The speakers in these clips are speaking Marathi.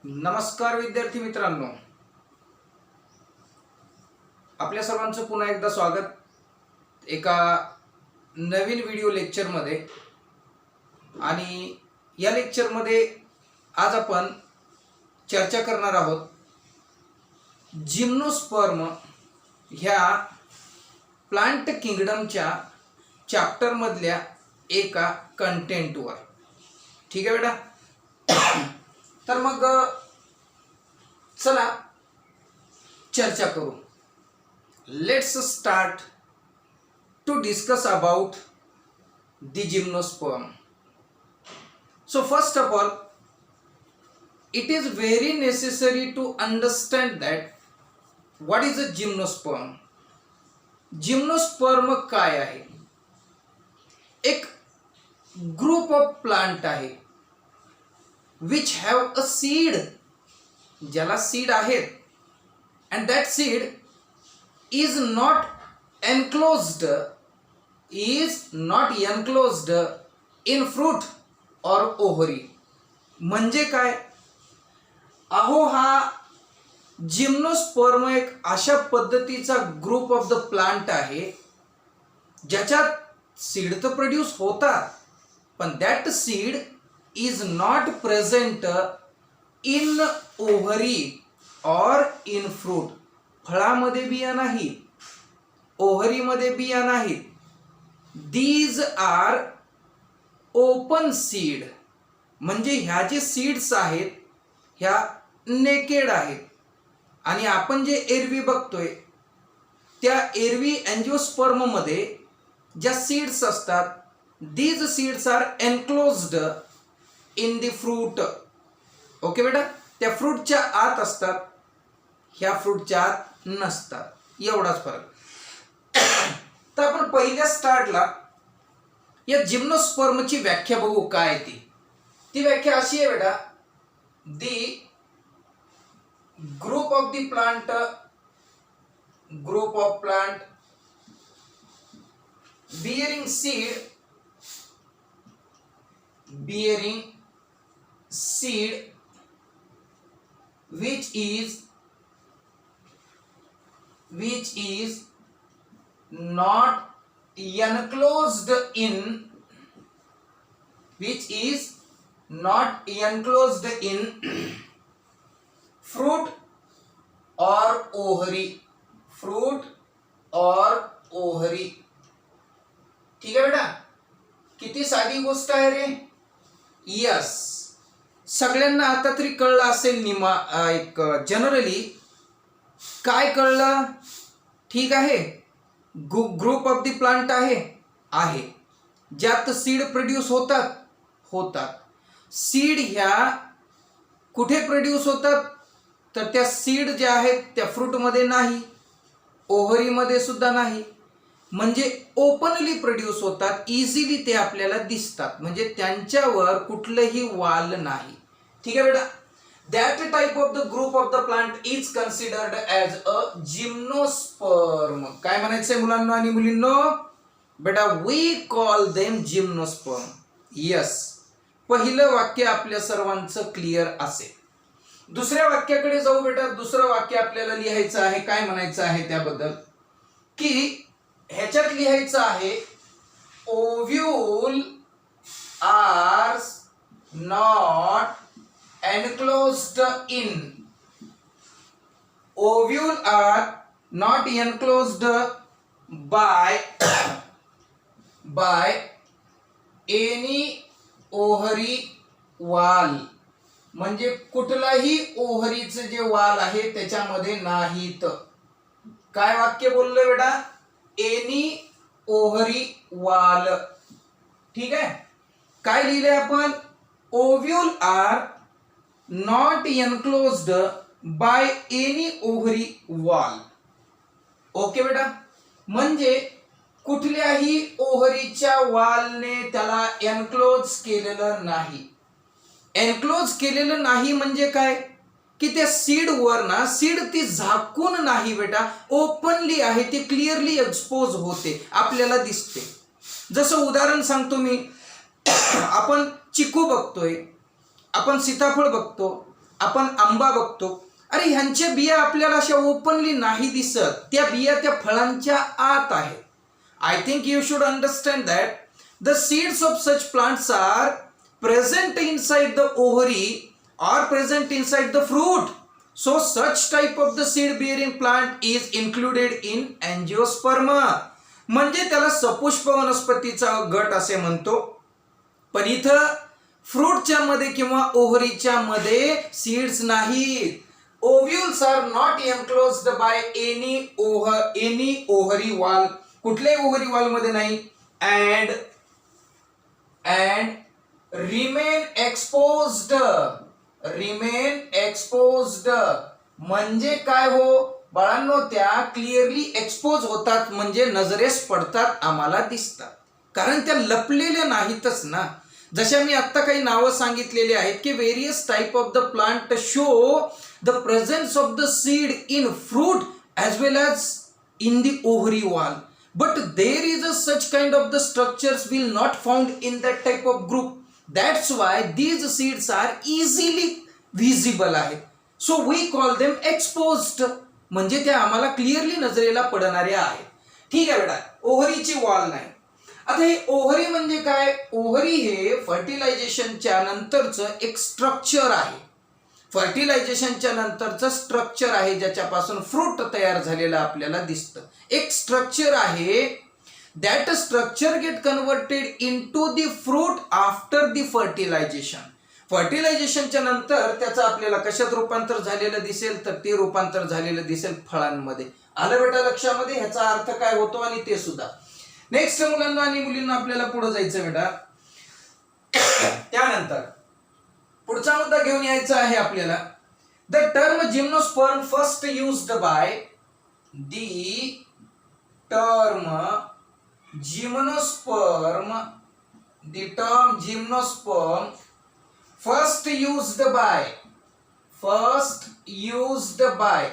नमस्कार विद्यार्थी मित्रांनो, आपल्या सर्वांचं पुन्हा एकदा स्वागत एका नवीन व्हिडिओ लेक्चरमध्ये. आणि या लेक्चरमध्ये आज आपण चर्चा करणार आहोत जिम्नोस्पर्म ह्या प्लांट किंगडमच्या चॅप्टरमधल्या एका कंटेंटवर. ठीक आहे बेटा. तर मग चला चर्चा करू. Let's start to discuss about the gymnosperm. So first of all, it is very necessary to understand that what is a gymnosperm. Gymnosperm काय आहे? एक ग्रुप ऑफ प्लांट आहे which have a seed, ज्याला सीड आहेत, and that seed is not enclosed in fruit or ovary. म्हणजे काय? अहो, हा जिम्नोस्पर्म एक अशा पद्धतीचा ग्रुप ऑफ द प्लांट आहे ज्याच्यात सीड तर प्रोड्यूस होतात, पण that seed is not present in ovary or in fruit. फळामध्ये बिया नाही, ओव्हरीमध्ये बिया नाहीत. These are open seed. म्हणजे ह्या जे सीड्स आहेत ह्या नेकेड आहेत. आणि आपण जे एरवी बघतोय त्या एरवी एंजिओस्पर्म मध्ये ज्या सीड्स असतात, these seeds are enclosed in the fruit. Okay बेटा, त्या फ्रूटच्या आत असतात, ह्या फ्रूटच्या आत नसतात, एवढाच फरक. तर आपण पहिल्या स्टार्टला या जिम्नोस्पर्मची व्याख्या बघू. काय ती व्याख्या अशी आहे बेटा. दी group of the plant bearing seed which is not enclosed in fruit or ovary. ठीक आहे बेटा, किती साधी गोष्ट आहे रे. यस, सगळ्यांना आता तरी कळलं असेल. एक जनरली काय कळलं? ठीक आहे, ग्रुप ऑफ द प्लांट आहे ज्यात सीड प्रोड्यूस होतात. सीड ह्या कुठे प्रोड्यूस होतात? तर त्या सीड ज्या आहेत त्या फ्रूटमध्ये नाही, ओव्हरीमध्ये सुद्धा नाही. म्हणजे ओपनली प्रोड्यूस होतात, इझिली ते आपल्याला दिसतात, म्हणजे त्यांच्यावर कुठलंही वाल नाही. ठीक आहे बेटा. That type of the group of the plant is considered as a gymnosperm. काय म्हणायचंय मुलांना आणि मुलींनो? बेटा, we call them gymnosperm. Yes, पहिलं वाक्य आपल्या सर्वांचं क्लिअर असेल. दुसऱ्या वाक्याकडे जाऊ बेटा. दुसरं वाक्य आपल्याला लिहायचं आहे. काय म्हणायचं आहे त्याबद्दल? की ह्याच्यात लिहायचं आहे ovule are not enclosed in. Ovule are not enclosed by any ovary wall. म्हणजे कुठलाही ओव्हरीचं जे वाल आहे त्याच्यामध्ये नाहीत. काय वाक्य बोललो बेटा? एनी ओव्हरी वाल. ठीक आहे. काय लिहिले आपण? Ovule are not enclosed by any ovary wall. Okay बेटा, म्हणजे कुठल्याही ओव्हरीच्या वालने त्याला एनक्लोज केलेलं नाही. एनक्लोज केलेलं नाही म्हणजे काय? की त्या सीड वर ना, सीड ती झाकून नाही बेटा, ओपनली आहे, ती क्लिअरली एक्सपोज होते, आपल्याला दिसते. जसं उदाहरण सांगतो मी. आपण चिकू बघतोय, आपण सीताफळ बघतो, आपण आंबा बघतो, अरे ह्यांच्या बिया आपल्याला अशा ओपनली नाही दिसत, त्या बिया त्या फळांच्या आत आहेत. I think you should understand that the seeds of such plants are present inside the ovary or present inside the fruit. So such type of the seed bearing plant is included in angiosperma. म्हणजे त्याला सपुष्प वनस्पतीचा गट असे म्हणतो. पण इथं फ्रूटच्या मध्ये किंवा ओव्हरीच्या मध्ये सीड्स नाहीत. Ovules are not enclosed by any ovary wall. कुठल्याही ओव्हरी वॉल मध्ये नाही. अँड remain exposed म्हणजे काय हो बाळांनो, त्या क्लिअरली एक्सपोज होतात म्हणजे नजरेस पडतात, आम्हाला दिसतात, कारण त्या लपलेल्या नाहीतच ना. जशा मी आता काही नावं सांगितलेली आहेत की various type of the plant show the presence of the seed in fruit as well as in the ovary wall, but there is a such kind of the structures will not found in that type of group. That's why these seeds are easily visible आहेत. So we call them exposed. म्हणजे त्या आम्हाला क्लिअरली नजरेला पडणाऱ्या आहेत. ठीक आहे बेटा, ओव्हरीची वॉल नाही. आता हे ओव्हरी म्हणजे काय? ओव्हरी हे फर्टिलायझेशनच्या नंतरचं एक स्ट्रक्चर आहे. फर्टिलायझेशनच्या नंतरचं स्ट्रक्चर आहे ज्याच्यापासून फ्रूट तयार झालेलं आपल्याला दिसतं. एक स्ट्रक्चर आहे. That structure get converted into the fruit after the fertilization. फर्टिलायझेशनच्या नंतर त्याचं आपल्याला कशात रूपांतर झालेलं दिसेल, तर ते रूपांतर झालेलं दिसेल फळांमध्ये. आलं बेटा लक्षामध्ये? ह्याचा अर्थ काय होतो आणि ते सुद्धा. नेक्स्ट मुलांना आणि मुलींना आपल्याला पुढे जायचं बेटा. त्यानंतर पुढचा मुद्दा घेऊन यायचा आहे आपल्याला. The term gymnosperm first used by the term gymnosperm first used by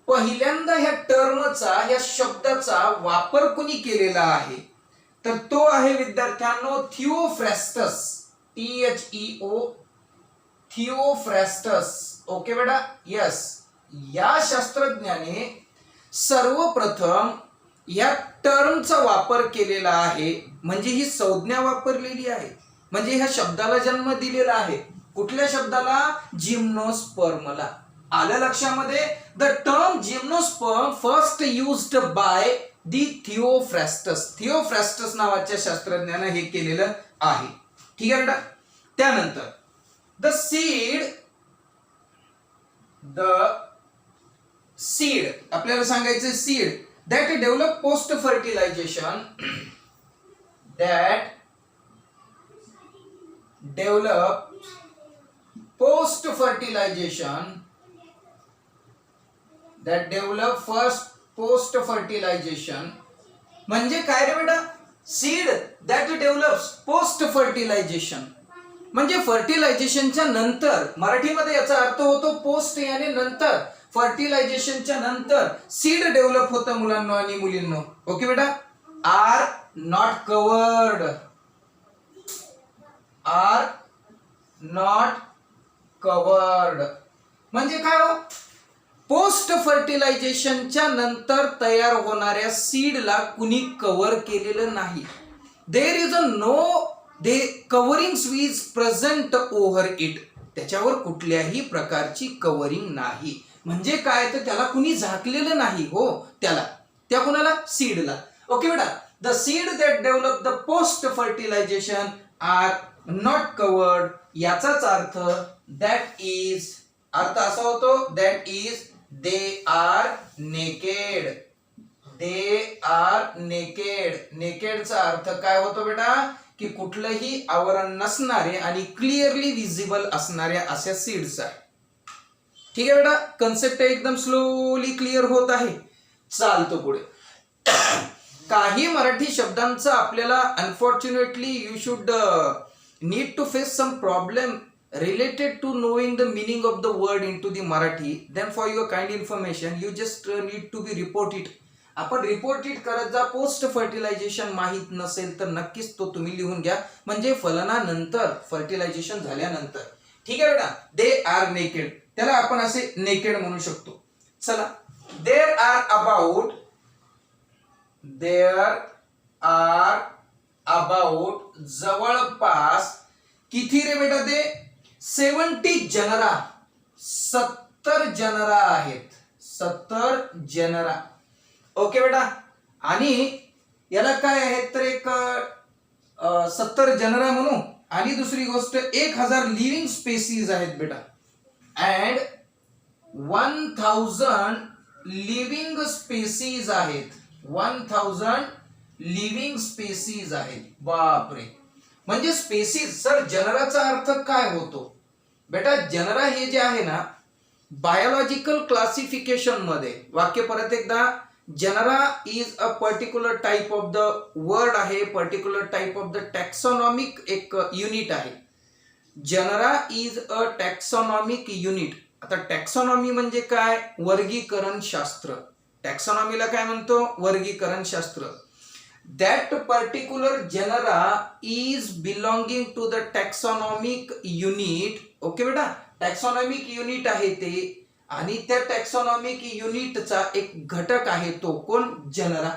पहिल्यांदा ह्या टर्मचा, ह्या शब्दाचा वापर कुणी केलेला आहे, तर तो आहे विद्यार्थ्यांनो थिओफ्रास्टस. थिओफ्रास्टस. ओके बेटा? यस. या शास्त्रज्ञाने सर्वप्रथम या टर्मचा वापर केलेला आहे. म्हणजे ही संज्ञा वापरलेली आहे, म्हणजे ह्या शब्दाला जन्म दिलेला आहे. कुठल्या शब्दाला? जिम्नोस्पर्मला. आलं लक्षामध्ये? The term gymnosperm first used by the Theophrastus. Theophrastus नावाच्या शास्त्रज्ञाने हे केलेलं आहे. ठीक आहे बेटा? त्यानंतर द सीड आपल्याला सांगायचं seed that develop post fertilization म्हणजे काय रे बेटा? Seed that develops post fertilization म्हणजे फर्टिलायझेशनच्या नंतर. मराठीमध्ये याचा अर्थ होतो पोस्ट याने नंतर. फर्टिलायझेशनच्या नंतर सीड डेव्हलप होतं मुलांनो आणि मुलींनो. ओके बेटा? आर नॉट कवर्ड म्हणजे काय हो? पोस्ट फर्टिलायझेशनच्या नंतर तयार होणाऱ्या सीडला कुणी कव्हर केलेलं नाही. There is they coverings is present over it. त्याच्यावर कुठल्याही प्रकारची कव्हरिंग नाही. म्हणजे काय? तर त्याला कुणी झाकलेलं नाही हो. त्या कुणाला? सीडला. ओके बेटा? The seed that develop the post fertilization are not covered. याचाच अर्थ अर्थ असा होतो that is they are naked. नेकेडचा अर्थ काय होतो बेटा? की कुठलंही आवरण नसणारे आणि क्लिअरली विजिबल असणाऱ्या अशा सीड्स आहे. ठीक आहे बेटा? कन्सेप्ट एकदम स्लोली क्लिअर होत आहे. चालतो पुढे. काही मराठी शब्दांचा आपल्याला unfortunately you should need to face some problem related to knowing the meaning of the word into the Marathi. Then for your kind information you just need to be report it. आपण रिपोर्ट इट करत जा. पोस्ट फर्टिलायझेशन माहित नसेल तर नक्कीच तो तुम्ही लिहून घ्या. म्हणजे फलनानंतर, फर्टिलायझेशन झाल्यानंतर. ठीक आहे बेटा, दे आर नेकेड, त्याला आपण असे नेकेड म्हणू शकतो. चला, देर आर अबाउट जवळपास किती रे बेटा ते 70 जनरा, 70 जनरा आहेत, 70 जनरा. ओके बेटा, आणि याला काय आहे तर एक 70 जनरा म्हणू, आणि दुसरी गोष्ट 1000 लिव्हिंग स्पेसीज आहेत बेटा, अँड 1000 लिव्हिंग स्पेसीज आहेत, 1000 लिव्हिंग स्पेसीज आहेत. बापरे, म्हणजे स्पेसीज सर जनराचा अर्थ काय होतो बेटा? जनरा हे जे आहे ना बायोलॉजिकल क्लासिफिकेशन मध्ये, वाक्य परत एकदा, genera is a particular type of the word आहे, particular type of the taxonomic एक युनिट आहे. Genera is a taxonomic unit. आता टॅक्सॉनॉमी म्हणजे काय? वर्गीकरण शास्त्र. टॅक्सॉनॉमीला काय म्हणतो? वर्गीकरण शास्त्र. That particular genera is belonging to the taxonomic unit. Okay बेटा, टॅक्सॉनॉमिक युनिट आहे ते, आणि त्या टॅक्सॉनॉमिक युनिटचा एक घटक आहे तो कोण? जनरा.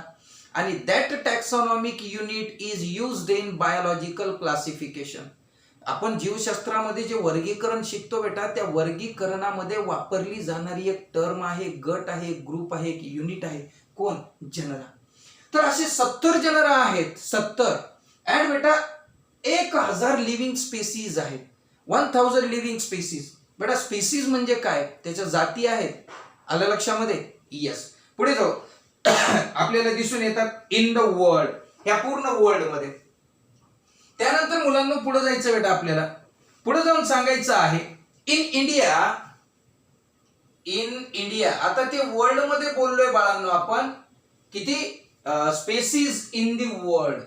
आणि that taxonomic unit is used in biological classification. आपण जीवशास्त्रामध्ये जे वर्गीकरण शिकतो बेटा, त्या वर्गीकरणामध्ये वापरली जाणारी एक टर्म आहे, गट आहे, ग्रुप आहे, एक युनिट आहे, कोण? जनरा. तर असे 70 जनरा आहेत, 70. अँड बेटा 1000 लिव्हिंग स्पेसीज आहेत, 1000 लिव्हिंग स्पेसीज. बेटा स्पेसीज म्हणजे काय? त्याच्या जाती आहेत, आलं लक्षामध्ये? यस. पुढे जाऊ, आपल्याला दिसून येतात इन द वर्ल्ड, ह्या पूर्ण वर्ल्ड मध्ये. त्यानंतर मुलांना पुढे जायचं बेटा, आपल्याला पुढे जाऊन सांगायचं आहे इन इंडिया. आता ते वर्ल्ड मध्ये बोललोय बाळांनो आपण, किती स्पेसीज इन दी वर्ल्ड.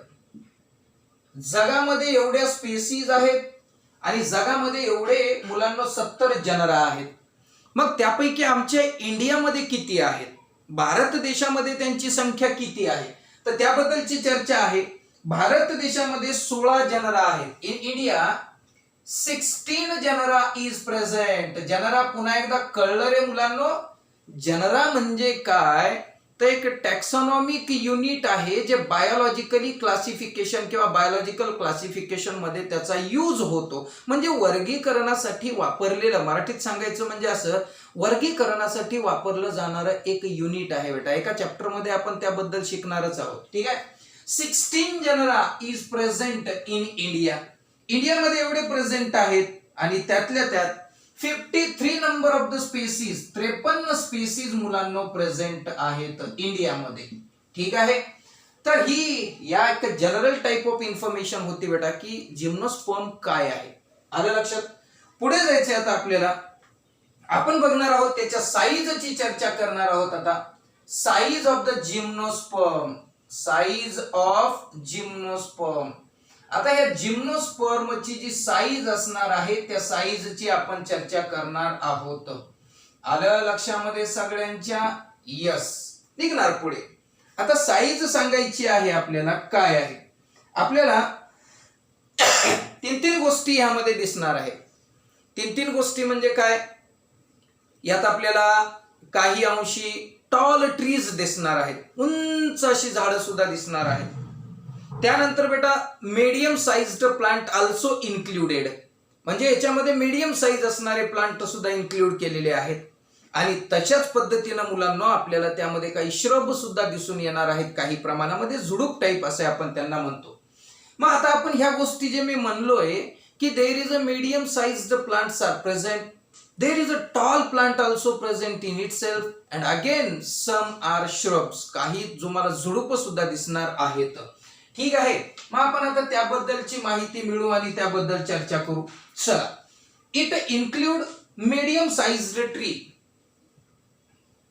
जगामध्ये एवढ्या स्पेसीज आहेत, आणि जगामध्ये एवढे मुलांना 70 जनरा आहेत. मग त्यापैकी आमच्या इंडियामध्ये किती आहेत? भारत देशामध्ये त्यांची संख्या किती आहे? तर त्याबद्दलची चर्चा आहे. भारत देशामध्ये 16 जनरा आहेत. In India 16 genera is present. Genera पुन्हा एकदा कळलं रे मुलांनो? जनरा म्हणजे काय? तर एक टॅक्सॉनॉमिक युनिट आहे जे बायोलॉजिकली क्लासिफिकेशन किंवा बायोलॉजिकल क्लासिफिकेशन मध्ये त्याचा यूज होतो. म्हणजे वर्गीकरणासाठी वापरलेलं, मराठीत सांगायचं म्हणजे असं, वर्गीकरणासाठी वापरलं जाणारं एक युनिट आहे बेटा. एका चॅप्टर मध्ये आपण त्याबद्दल शिकणारच आहोत. ठीक आहे. 16 genera is present in India. इंडियामध्ये एवढे प्रेझेंट आहेत, आणि त्यातल्या त्यात 53 number of the species, 53 species मुलांना प्रेझेंट आहेत इंडियामध्ये. ठीक आहे. तर ही या एक जनरल टाइप ऑफ इन्फॉर्मेशन होती बेटा की जिम्नोस्पर्म काय आहे. आलं लक्षात? पुढे जायचंय आता आपल्याला. आपण बघणार आहोत त्याच्या साईजची चर्चा करणार आहोत आता. Size of the gymnosperm, size of gymnosperm. आता या जिम्नोस्पर्मची जी साईज असणार आहे त्या साईजची आपण चर्चा करणार आहोत. आलं लक्षामध्ये सगळ्यांच्या? यस. निघणार पुढे. आता साईज सांगायची आहे आपल्याला. काय आहे? आपल्याला 3 गोष्टी यामध्ये दिसणार आहे. 3 गोष्टी म्हणजे काय? यात आपल्याला काही अंशी टॉल ट्रीज दिसणार आहेत, उंच अशी झाडं सुद्धा दिसणार आहेत. त्यानंतर बेटा medium sized plant also included, म्हणजे याच्यामध्ये मीडियम साईज असणारे प्लांट सुद्धा इन्क्लूड केलेले आहेत. आणि तशाच पद्धतीनं मुलांना आपल्याला त्यामध्ये काही श्रब सुद्धा दिसून येणार आहेत, काही प्रमाणामध्ये झुडूप टाईप असे आपण त्यांना म्हणतो. मग आता आपण ह्या गोष्टी जे मी म्हणलोय की there is a medium sized plants are present, there is a tall plant also present in itself, and again some are shrubs, काही तुम्हाला झुडूप सुद्धा दिसणार आहेत. ठीक आहे. मग आपण आता त्याबद्दलची माहिती मिळवू आणि त्याबद्दल चर्चा करू. चला. It include medium sized tree.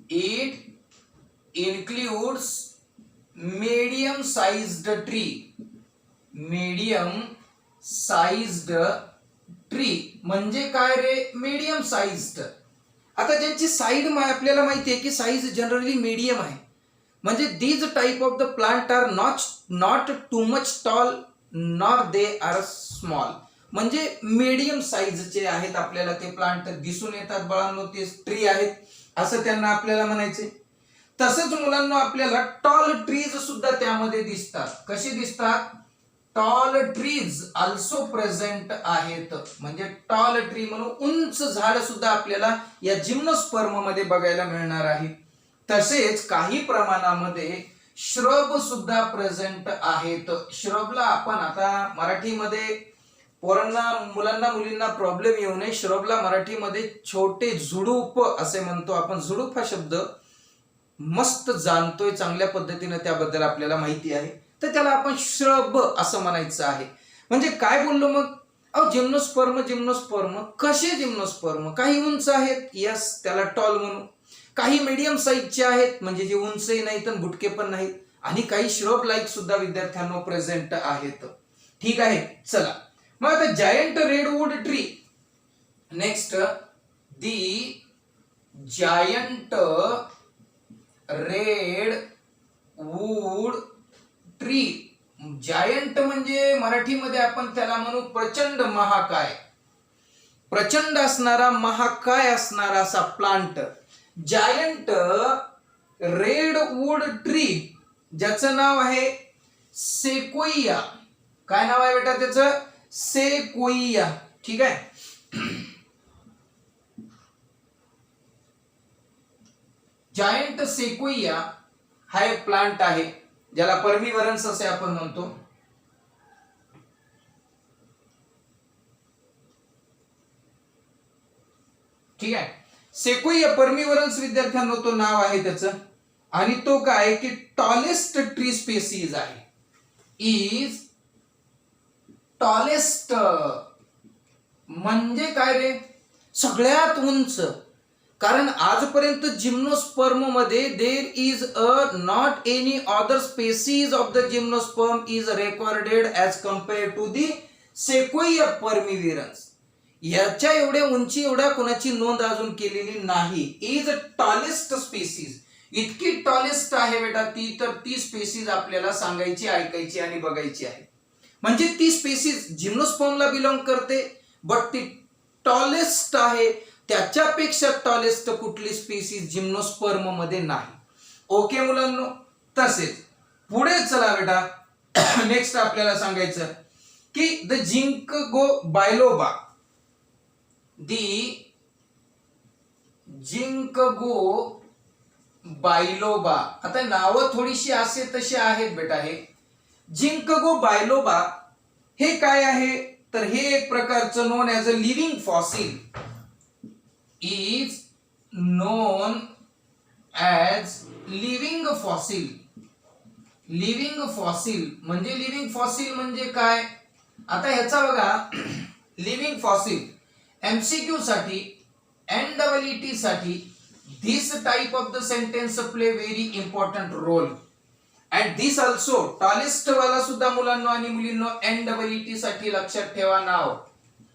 It includes medium sized tree. Medium sized tree म्हणजे काय रे? Medium sized. आता ज्यांची साईड आपल्याला माहिती आहे की साईज जनरली मीडियम आहे, म्हणजे these type of the plant are not too much tall nor they are small. म्हणजे मीडियम साईजचे आहेत, आपल्याला ते प्लांट दिसून येतात बाळांनो, ते ट्री आहेत असं त्यांना आपल्याला म्हणायचे. तसंच मुलांना आपल्याला टॉल ट्रीज सुद्धा त्यामध्ये दिसतात. कसे दिसतात? टॉल ट्रीज आल्सो प्रेझेंट आहेत. म्हणजे टॉल ट्री म्हणून उंच झाड सुद्धा आपल्याला या जिम्नोस्पर्म मध्ये बघायला मिळणार आहे. तसेच काही प्रमाणामध्ये श्रब सुद्धा प्रेझेंट आहेत. श्रबला आपण आता मराठीमध्ये पोरांना, मुलांना मुलींना प्रॉब्लेम येऊ नये, श्रबला मराठीमध्ये छोटे झुडूप असे म्हणतो आपण. झुडूप हा शब्द मस्त जाणतोय चांगल्या पद्धतीने, त्याबद्दल आपल्याला माहिती आहे, तर त्याला आपण श्रब असं म्हणायचं आहे. म्हणजे काय बोललो मग? जिम्नोस्पर्म. जिम्नोस्पर्म कसे? जिम्नोस्पर्म काही उंच आहेत, यस, त्याला टॉल म्हणू. काही मीडियम साईजचे आहेत, म्हणजे जे उंचही नाहीत आणि बुटके पण नाहीत, आणि काही श्रब लाईक सुद्धा विद्यार्थ्यांना प्रेझेंट आहेत. ठीक आहे, चला मग आता giant redwood tree. Next, the giant redwood tree. Giant म्हणजे मराठीमध्ये आपण त्याला म्हणू प्रचंड महाकाय. प्रचंड असणारा, महाकाय असणारा असा plant, giant redwood tree, ज्याचं नाव आहे सेक्वोइया. काय नाव आहे बेटा त्याचं? सेक्वोइया. ठीक आहे. जायंट सेक्वोइया हा एक प्लांट आहे, ज्याला पर्मिवरन्स असे आपण म्हणतो. ठीक आहे. सेक्वोइया पर्मिवरन्स विद्यार्थ्यांनो तो नाव आहे त्याचं. आणि तो काय की टॉलेस्ट ट्री स्पेसीज आहे. इज टॉलेस्ट म्हणजे काय रे? सगळ्यात उंच. कारण आजपर्यंत जिम्नोस्पर्म मध्ये there is a not any other species of the gymnosperm is recorded as compare to the sequoia sempervirens. याच्या एवढ्या उंची एवढ्या कोणाची नोंद अजून केलेली नाही. Is a tallest species. इतकी टॉलेस्ट आहे बेटा ती, तर ती स्पेसीज आपल्याला सांगायची, ऐकायची आणि बघायची आहे. म्हणजे ती स्पेसीज जिम्नोस्पर्मला बिलॉंग करते, बट ती टॉलेस्ट आहे. त्याच्यापेक्षा टॉलेस्ट कुठली स्पीसीज जिम्नोस्पर्म मध्ये नाही. ओके मुलांनो. तसेच पुढे चला बेटा. नेक्स्ट आपल्याला सांगायचं की द जिंकगो बायलोबा. The ginkgo बायलोबा. आता नावं थोडीशी असे तशी आहेत बेटा. हे जिंकगो बायलोबा हे काय आहे? तर हे एक प्रकारचं non as a living fossil. is known as living fossil. Living fossil म्हणजे लिव्हिंग फॉसिल म्हणजे काय? आता ह्याचा बघा, लिव्हिंग फॉसिल एमसीक्यू साठी, एनडब्ल्यूटी साठी this type of the sentence play very important role. and this also tallest वाला सुद्धा मुलांना आणि मुलींना एनडब्ल्यूटी साठी लक्षात ठेवा. नाव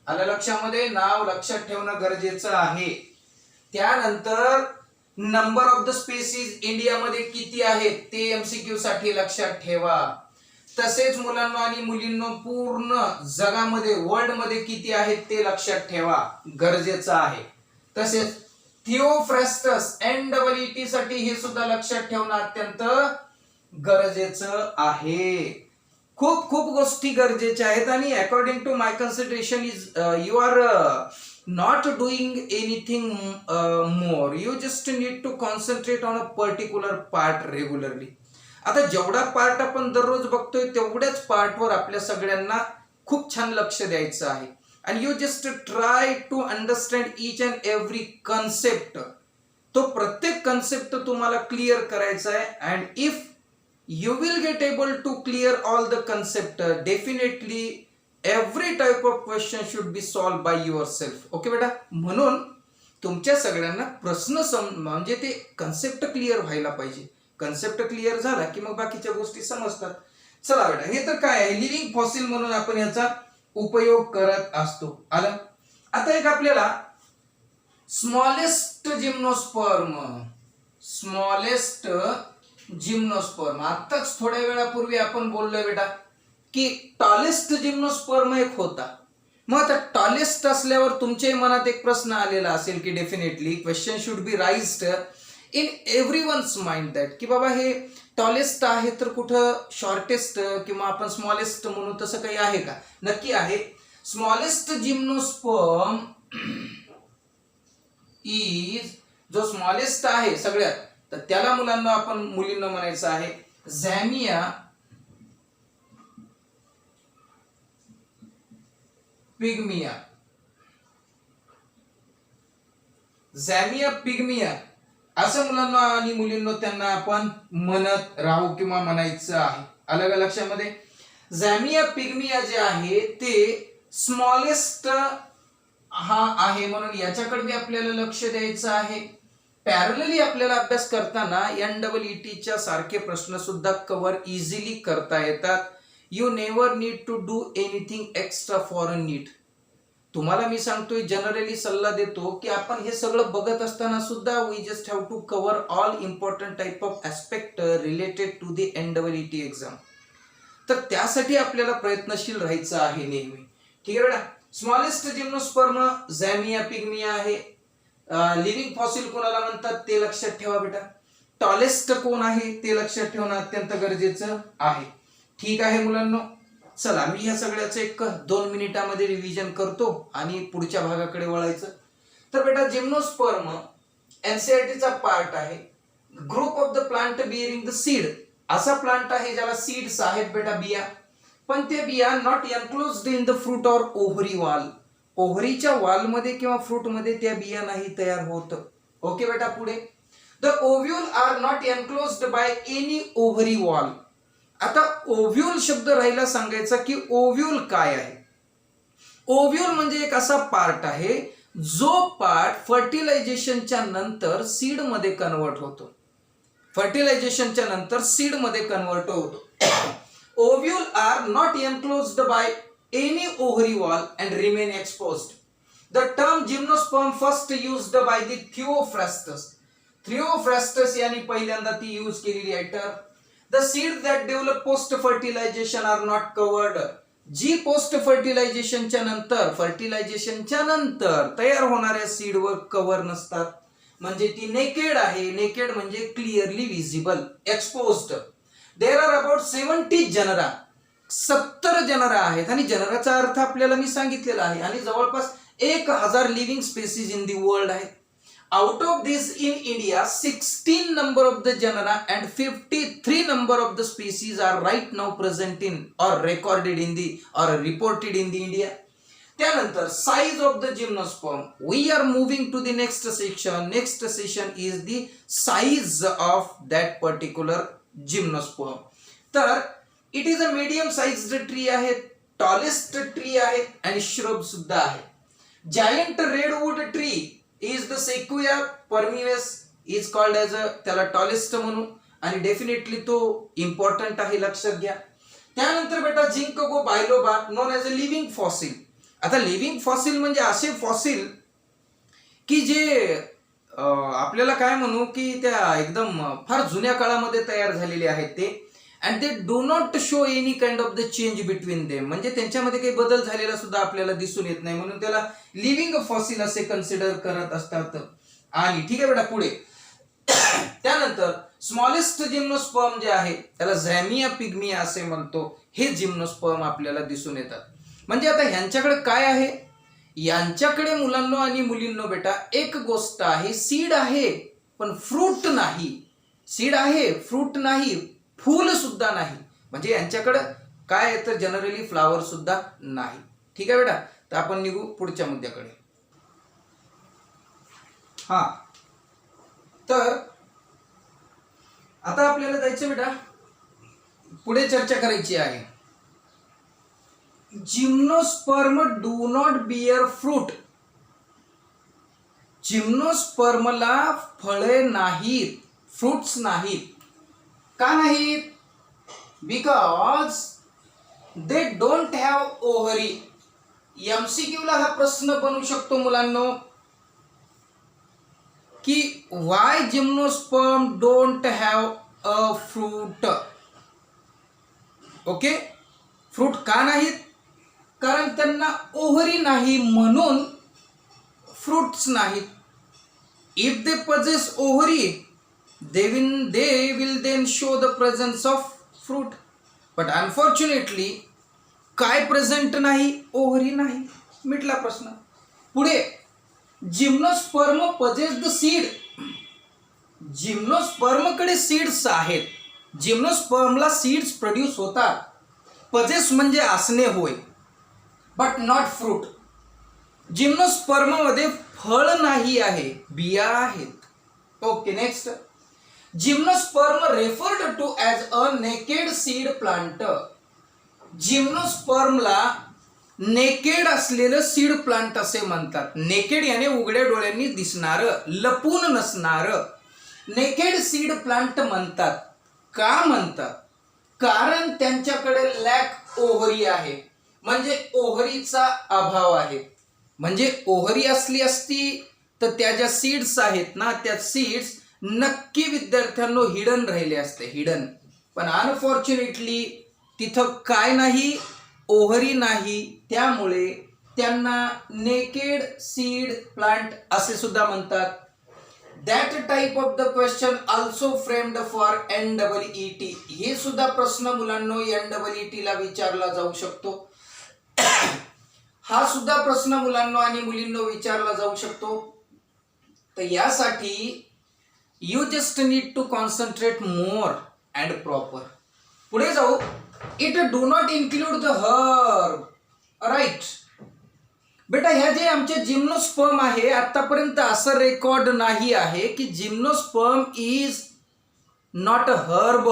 आलं लक्षामध्ये? नाव लक्षात ठेवणं गरजेचं आहे. त्यानंतर नंबर ऑफ द स्पेसीज इंडियामध्ये किती आहेत ते एमसीक्यू साठी लक्षात ठेवा. तसेच मुलांना आणि मुलींना पूर्ण जगामध्ये, वर्ल्ड मध्ये किती आहेत ते लक्षात ठेवा, गरजेचं आहे. तसेच थिओफ्रेस्टस एनडब्ल्यूटी साठी हे सुद्धा लक्षात ठेवणं अत्यंत गरजेचं आहे. खूप खूप गोष्टी गरजेच्या आहेत. आणि according to my consideration is you are not doing anything more. You just need to concentrate on a particular part regularly. आता जेवढा पार्ट आपण दररोज बघतोय तेवढ्याच पार्टवर आपल्या सगळ्यांना खूप छान लक्ष द्यायचं आहे. आणि you just try to understand each and every concept. तो प्रत्येक कन्सेप्ट तुम्हाला क्लिअर करायचा आहे. And if you will get able to clear all the concept, definitely every type of question should be solved by yourself. Okay बेटा. म्हणून तुमच्या सगळ्यांना प्रश्न म्हणजे ते कन्सेप्ट क्लिअर व्हायला पाहिजे. कन्सेप्ट क्लिअर झाला की मग बाकीच्या गोष्टी समजतात. चला बेटा, हे तर काय आहे, लिव्हिंग फॉसिल म्हणून आपण याचा उपयोग करत असतो. आलं. आता एक आपल्याला स्मॉलेस्ट जिम्नोस्पर्म, स्मॉलेस्ट जिम्नोस्पर्म. आताच थोड्या वेळापूर्वी आपण बोललोय बेटा की टॉलेस्ट जिम्नोस्पर्म एक होता. मग आता टॉलेस्ट असल्यावर तुमच्याही मनात एक प्रश्न आलेला असेल की definitely question should be राइज्ड in everyone's mind that की बाबा हे टॉलेस्ट आहे तर कुठं शॉर्टेस्ट किंवा आपण स्मॉलेस्ट म्हणू तसं काही आहे का? नक्की आहे. स्मॉलेस्ट जिम्नोस्पर्म इज जो स्मॉलेस्ट आहे सगळ्यात तर त्याला मुलांना आपण मुलींना म्हणायचं आहे झॅमिया पिग्मिया. झॅमिया पिग्मिया असं मुलांना आणि मुलींना त्यांना आपण म्हणत राहू किंवा म्हणायचं आहे. अलग अलग लक्षामध्ये झॅमिया पिग्मिया जे आहे ते स्मॉलेस्ट हा आहे म्हणून याच्याकडे आपल्याला लक्ष द्यायचं आहे. पॅरलली आपल्याला अभ्यास करताना NEET च्या सारखे प्रश्न सुद्धा कव्हर इझिली करता येतात. You never need to do anything extra for a neat. तुम्हाला मी सांगतोय जनरली सल्ला देतो की आपण हे सगळं बघत असताना सुद्धा we just have to cover all important type of aspect related to the NEET exam. तर त्यासाठी आपल्याला प्रयत्नशील राहायचं आहे नेहमी. ठीक आहे बेटा. स्मॉलेस्ट जिम्नोस्पर्म झॅमिया पिग्मिया आहे. लिव्हिंग फॉसिल कोणाला म्हणतात ते लक्षात ठेवा बेटा. टॉलेस्ट कोण आहे ते लक्षात ठेवणं अत्यंत गरजेचं आहे. ठीक आहे मुलांनो, चला मी या सगळ्याचं एक 2 मिनिटामध्ये रिव्हिजन करतो आणि पुढच्या भागाकडे वळायचं. तर बेटा जिम्नोस्पर्म NCERTचा पार्ट आहे. Group of the plant bearing the seed असा प्लांट आहे ज्याला सीड्स आहेत बेटा बिया. पण ते बिया not enclosed in the fruit or ovary wall. ओव्हरीच्या वॉल मध्ये किंवा फ्रूट मध्ये त्या बिया नाही तयार होत. ओके बेटा. पुढे the ovule are not enclosed by any ovary wall. आता ओव्ह्यूल शब्द राहिला सांगायचा की ओव्ह्यूल काय आहे. ओव्ह्यूल म्हणजे एक असा पार्ट आहे जो पार्ट फर्टिलायझेशनच्या नंतर सीड मध्ये कन्वर्ट होतो. फर्टिलायझेशनच्या नंतर सीड मध्ये कन्वर्ट होतो. Ovule are not enclosed by any ovary wall and remain exposed. The term gymnosperm first used by the Theophrastus. Theophrastus यांनी पहिल्यांदा ती यूज केलेली आहे. तर the seeds that develop post fertilization are not covered. जी पोस्ट फर्टिलायझेशनच्या नंतर तयार होणाऱ्या सीड वर कव्हर नसतात म्हणजे ती नेकेड आहे. नेकेड म्हणजे clearly visible, exposed. There are about 70 genre. 70 genre आहेत आणि जनराचा अर्थ आपल्याला मी सांगितलेला आहे. आणि जवळपास 1000 living species in the world आहेत. Out of this in India 16 number of the genera and 53 number of the species are right now present in or recorded in the or reported in the India. त्यानंतर size of the gymnosperm. We are moving to the next section. Next section is the size of that particular gymnosperm. तर it is a medium sized tree आहे, टॉलेस्ट ट्री आहे आणि श्रब सुद्धा आहे. Giant redwood tree is the sequoia sempervirens is called as a, त्याला टॉलेस्ट म्हणू आणि डेफिनेटली तो इम्पॉर्टंट आहे, लक्षात घ्या. त्यानंतर बेटा ginkgo बायलोबा non as a living fossil. आता लिव्हिंग फॉसिल म्हणजे असे फॉसिल की जे आपल्याला काय म्हणू की त्या एकदम फार जुन्या काळामध्ये तयार झालेले आहेत ते. And they do not show any kind of the change between them. म्हणजे त्यांच्यामध्ये काही बदल झालेला सुद्धा आपल्याला दिसून येत नाही म्हणून त्याला लिव्हिंग फॉसिल असे कन्सिडर करत असतात. आणि ठीक आहे बेटा. पुढे त्यानंतर स्मॉलेस्ट जिम्नोस्पर्म जे आहे त्याला झॅमिया पिग्मिया असे म्हणतो. हे जिम्नोस्पर्म आपल्याला दिसून येतात. म्हणजे आता ह्यांच्याकडे काय आहे, यांच्याकडे मुलांनो आणि मुलींनो बेटा एक गोष्ट आहे, सीड आहे पण फ्रूट नाही. सीड आहे, फ्रूट नाही, फूल सुद्धा नाही. म्हणजे यांच्याकडे काय आहे तर जनरली फ्लावर सुद्धा नाही. ठीक आहे बेटा. तर आपण निघू पुढच्या मुद्द्याकडे. हा तर आता आपल्याला जायचं बेटा, पुढे चर्चा करायची आहे. Gymnosperm do not bear fruit. जिम्नोस्पर्मला फळे नाहीत, फ्रुट्स नाहीत. का नाहीत? Because they don't have ovary. MCQ ला हा प्रश्न बनू शकतो मुलांनो की why gymnosperm don't have a fruit. Okay. Fruit का नाहीत? कारण त्यांना ओव्हरी नाही म्हणून फ्रुट्स नाहीत. If they possess ovary, they will then show the presence of fruit. But unfortunately, काय प्रेझेंट नाही? ओव्हरी नाही. मिटला प्रश्न. पुढे, जिम्नोस्पर्म possess the seed. जिम्नोस्पर्मकडे सीड्स आहेत. जिम्नोस्पर्मला सीड्स प्रोड्यूस होतात. पजेस म्हणजे असणे होय, बट नॉट फ्रूट. जिम्नोस्पर्ममध्ये फळ नाही आहे, बिया आहेत. Okay, next. Gymnosperm referred to as a naked seed plant. जिम्नोस्पर्मला नेकेड असलेलं सीड प्लांट असे म्हणतात. नेकेड याने उघड्या डोळ्यांनी दिसणारं, लपून नसणारं नेकेड सीड प्लांट म्हणतात. का म्हणतात? कारण त्यांच्याकडे लॅक ओव्हरी आहे, म्हणजे ओव्हरीचा अभाव आहे. म्हणजे ओव्हरी असली असती तर त्या ज्या सीड्स आहेत ना, त्या सीड्स नक्की विद्यार्थ्यांनो हिडन राहिले असते, हिडन. पण अनफॉर्च्युनेटली तिथं काय नाही? ओव्हरी नाही. त्यामुळे त्यांना नेकेड सीड प्लांट असे सुद्धा म्हणतात. That type of the question also framed for NEET. हे सुद्धा प्रश्न मुलांनो NEET ला विचारला जाऊ शकतो. हा सुद्धा प्रश्न मुलांनो आणि मुलींनो विचारला जाऊ शकतो. तर यासाठी you just need to concentrate more and proper. पुढे जाऊ. It do not include the herb. Right बेटा, ह्या जे आमचे जिम्नोस्पर्म आहे, आतापर्यंत असं रेकॉर्ड नाही आहे की gymnosperm is not a herb,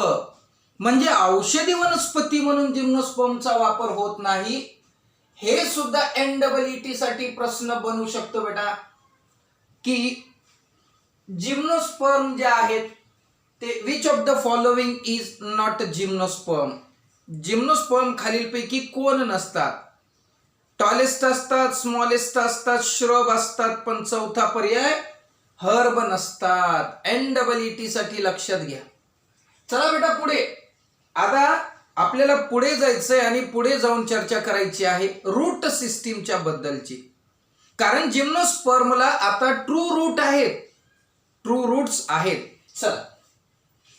म्हणजे औषधी वनस्पती म्हणून जिम्नोस्पर्मचा वापर होत नाही. हे सुद्धा NEET साठी प्रश्न बनू शकतो बेटा, की जिम्नोस्पर्म जे आहेत ते which of the following is not gymnosperm. Gymnosperm खालीलपैकी कोण नसतात? टॉलेस्ट असतात, स्मॉलेस्ट असतात, श्रब असतात, पण चौथा पर्याय हर्ब नसतात. NEET साठी लक्षात घ्या. चला बेटा पुढे. आता आपल्याला पुढे जायचंय आणि पुढे जाऊन चर्चा करायची आहे रूट सिस्टीमच्या बद्दलची. कारण जिम्नोस्पर्मला आता ट्रू रूट आहेत, ट्रू रूट्स आहेत. चला,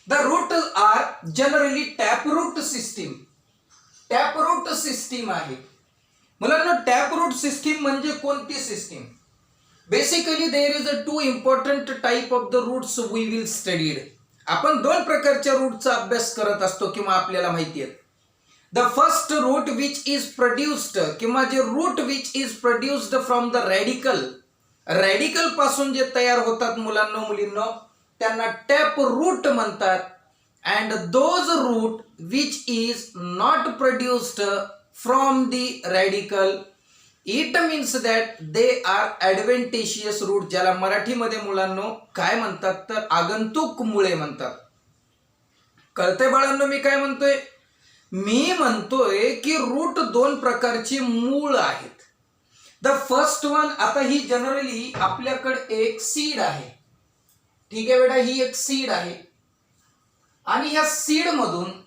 the root are generally tap root system. Tap root system आहे मुलांना. टॅप रूट सिस्टीम म्हणजे कोणती system? Basically there is a two important type of the roots we will studied. आपण दोन प्रकारच्या रूटचा अभ्यास करत असतो किंवा आपल्याला माहिती आहे. The first root which is produced, किंवा जे root which is produced from the radical. Radical पासून जे तयार होतात मुलांनो मुलींनो, त्यांना टॅप रूट म्हणतात. And those root which is not produced from the radical, it means that they are adventitious root. ज्याला मराठीमध्ये मुलांनो काय म्हणतात तर आगंतुक मुळे म्हणतात. कळतंय बाळांनो मी काय म्हणतोय? मी म्हणतोय की रूट दोन प्रकारची मूळ आहेत. द फर्स्ट वन, आता ही जनरली आपल्याकडे एक सीड आहे. ठीक आहे बेटा, ही एक सीड आहे आणि ह्या सीड मधून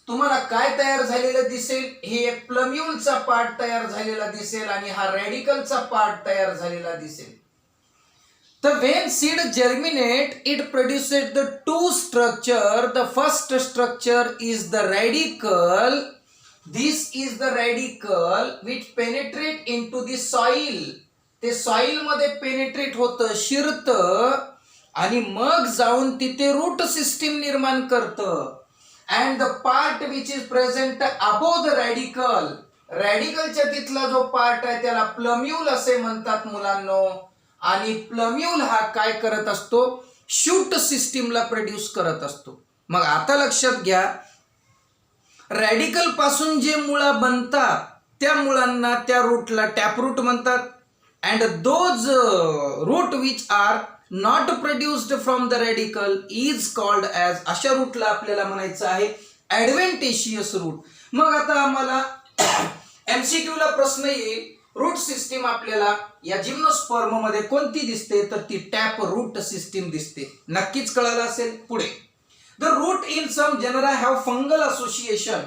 तुम्हाला काय तयार झालेलं दिसेल? हे एक प्लम्यूलचा पार्ट तयार झालेला दिसेल आणि हा रॅडिकलचा पार्ट तयार झालेला दिसेल. तर when seed germinate, it produces the two structure. The first structure is the radicle. This is the radical which penetrate into the soil. ते सॉइल मध्ये पेनिट्रेट होतं, शिरतं आणि मग जाऊन तिथे रूट सिस्टीम निर्माण करतं. And the part which is present above the radical, रॅडिकलच्या तिथला जो पार्ट आहे त्याला प्लम्यूल असे म्हणतात मुलांनो. आणि प्लम्यूल हा काय करत असतो? शूट सिस्टीमला प्रोड्यूस करत असतो. मग आता लक्षात घ्या, रॅडिकल पासून जे मुळा बनतात त्या मुळांना, त्या रूटला टॅप रूट म्हणतात. And those root which are not produced from the radical is called as, अशा रूटला आपल्याला म्हणायचं आहे ॲडव्हेंटिशियस रूट. मग आता आम्हाला MCQ ला प्रश्न येईल, रूट सिस्टीम आपल्याला या जिम्नोस्पर्म मध्ये कोणती दिसते? तर ती टॅप रूट सिस्टीम दिसते. नक्कीच कळालं असेल. पुढे, the root in some genera have fungal association.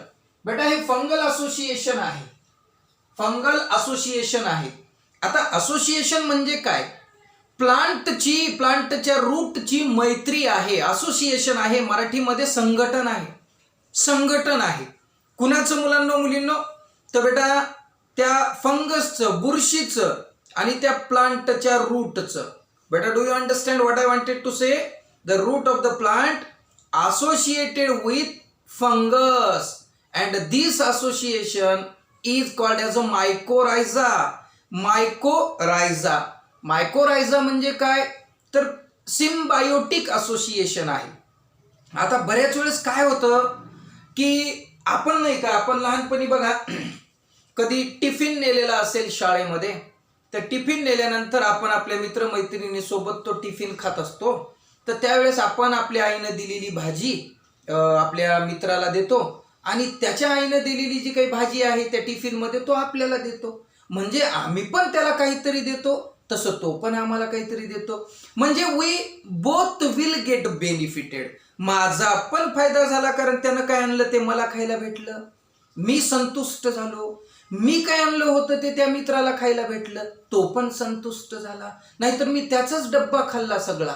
बेटा हे फंगल असोसिएशन आहे. फंगल असोसिएशन आहे. आता असोसिएशन म्हणजे काय? प्लांटच्या रूटची मैत्री आहे. असोसिएशन आहे मराठीमध्ये संघटन आहे. संघटन आहे कुणाचं मुलांनो मुलींनो? तर बेटा त्या फंगसचं, बुरशीचं आणि त्या प्लांटच्या रूटचं. बेटा do you understand what I wanted to say? The root of the plant associated with fungus and this association is called as a mycorrhiza. mycorrhiza म्हणजे काय? तर सिम्बायोटिक असोसिएशन आहे. आता बऱ्याच वेळेस काय होतं की आपण नाही का, आपण लहानपणी बघा कधी टिफिन नेलेला असेल शाळेमध्ये, तर टिफिन नेल्यानंतर आपण आपल्या मित्रमैत्रिणी सोबत तो टिफिन खात असतो. तर त्यावेळेस आपण आपल्या आईनं दिलेली भाजी आपल्या मित्राला देतो आणि त्याच्या आईनं दिलेली जी काही भाजी आहे त्या टिफिनमध्ये तो आपल्याला देतो. म्हणजे आम्ही पण त्याला काहीतरी देतो, तसं तो पण आम्हाला काहीतरी देतो. म्हणजे we both will get benefited. माझा पण फायदा झाला कारण त्यानं काय आणलं ते मला खायला भेटलं, मी संतुष्ट झालो. मी काय आणलं होतं ते त्या मित्राला खायला भेटलं, तो पण संतुष्ट झाला. नाहीतर मी त्याचाच डब्बा खाल्ला सगळा,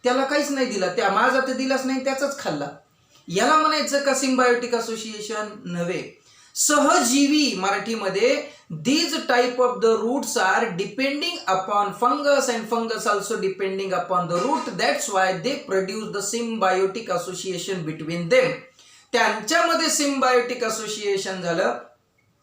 त्याला काहीच नाही दिला, त्या माझा तर दिलाच नाही, त्याचाच खाल्ला. याला म्हणायचं का सिम्बायोटिक असोसिएशन? नव्हे. सहजीवी मराठीमध्ये these type of the roots are depending upon fungus and fungus also depending upon the root. That's why they produce the symbiotic association between them. त्यांच्यामध्ये सिम्बायोटिक असोसिएशन झालं.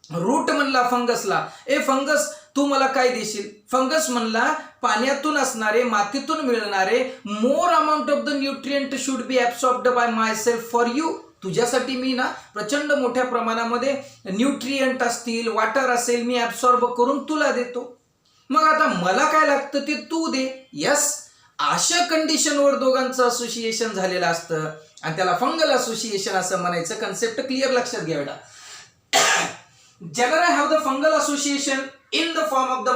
रूट म्हणला फंगसला, ए फंगस तू मला काय देशील? फंगस म्हणला पाण्यातून असणारे, मातीतून मिळणारे more amount of the nutrient should be absorbed by myself for you. तुझ्यासाठी मी ना प्रचंड मोठ्या प्रमाणामध्ये न्यूट्रिएंट असतील, वॉटर असेल, मी ॲब्सॉर्ब करून तुला देतो. मग आता मला काय लागतं ते तू दे. यस, अशा कंडिशनवर दोघांचं असोसिएशन झालेलं असतं आणि त्याला फंगल असोसिएशन असं म्हणायचं. कन्सेप्ट क्लिअर लक्षात घ्या बेटा. Generally have the fungal association in the form of the